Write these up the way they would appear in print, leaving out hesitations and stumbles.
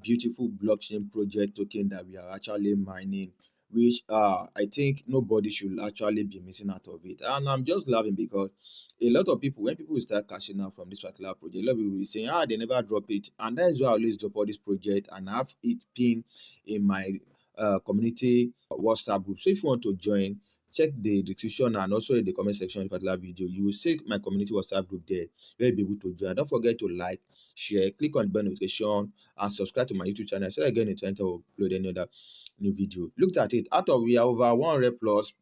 beautiful blockchain project token that we are actually mining, which I think nobody should actually be missing out of it. And I'm just laughing because a lot of people, when people start cashing out from this particular project, a lot of people will be saying, they never drop it. And that is why I always drop all this project and have it pinned in my community WhatsApp group. So if you want to join, check the description and also in the comment section of the particular video. You will see my community WhatsApp group there where you'll be able to join. Don't forget to like, share, click on the bell notification, and subscribe to my YouTube channel so that again in time to upload any other new video. Looked at it. Out of we are over 100 plus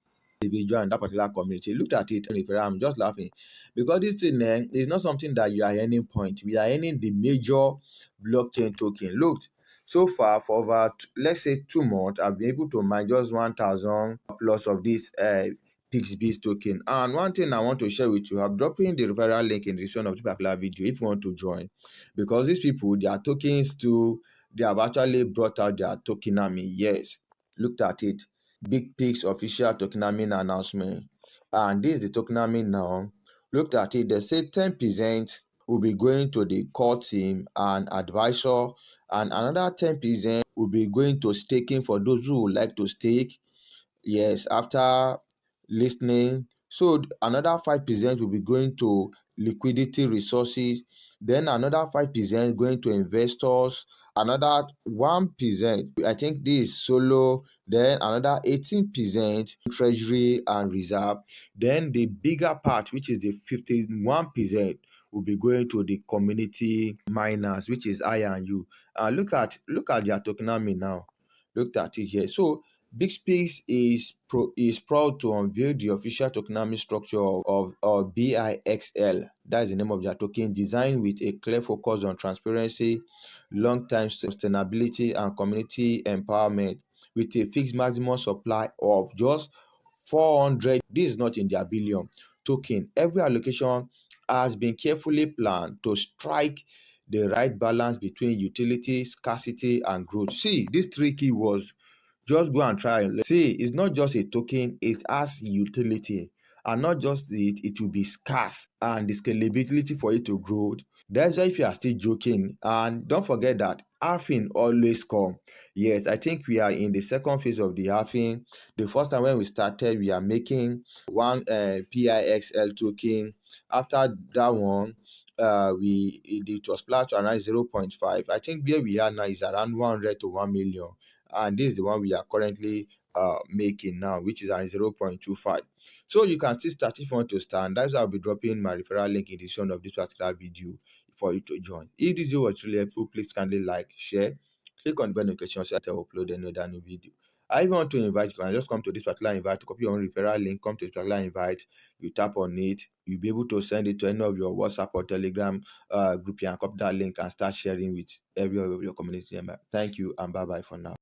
individual in that particular community. Looked at it. I'm just laughing because this thing is not something that you are earning point. We are earning the major blockchain token. Looked. So far, for over, let's say 2 months, I've been able to mine just 1,000 plus of this BIXL token. And one thing I want to share with you, I'm dropping the referral link in the description of this particular video if you want to join. Because these people, their tokens too, they have actually brought out their tokenomics. Yes, looked at it. Bitpixl official tokenomics announcement. And this is the tokenomics now. Looked at it, they say 10% will be going to the core team and advisor, and another 10% will be going to staking for those who would like to stake. Yes, after listening. So another 5% will be going to liquidity resources. Then another 5% going to investors. Another 1%, I think this is solo. Then another 18% treasury and reserve. Then the bigger part, which is the 51%, will be going to the community miners, which is I and you. And look at their tokenomics now. Looked at it here. So BIXL is proud to unveil the official tokenomics structure of BIXL. That is the name of their token, designed with a clear focus on transparency, long-term sustainability, and community empowerment, with a fixed maximum supply of just 400. This is not in their billion token. Every allocation has been carefully planned to strike the right balance between utility, scarcity, and growth. See, these 3 keywords. Just go and try. See, it's not just a token, it has utility. And not just it will be scarce and the scalability for it to grow. That's why if you are still joking, and don't forget that halving always come. Yes, I think we are in the second phase of the halving. The first time when we started, we are making one BIXL token. After that one, it was pledged around 0.5. I think where we are now is around 100 to 1 million. And this is the one we are currently making now, which is around 0.25. So you can still start if you want to start. That's why I'll be dropping my referral link in the description of this particular video for you to join. If this video was really helpful, please kindly like, share, click on the bell notification so that I upload another new video. I even want to invite you, can just come to this particular invite, copy your own referral link, come to this particular invite, you tap on it, you'll be able to send it to any of your WhatsApp or Telegram group and copy that link and start sharing with every of your community member. Thank you and bye-bye for now.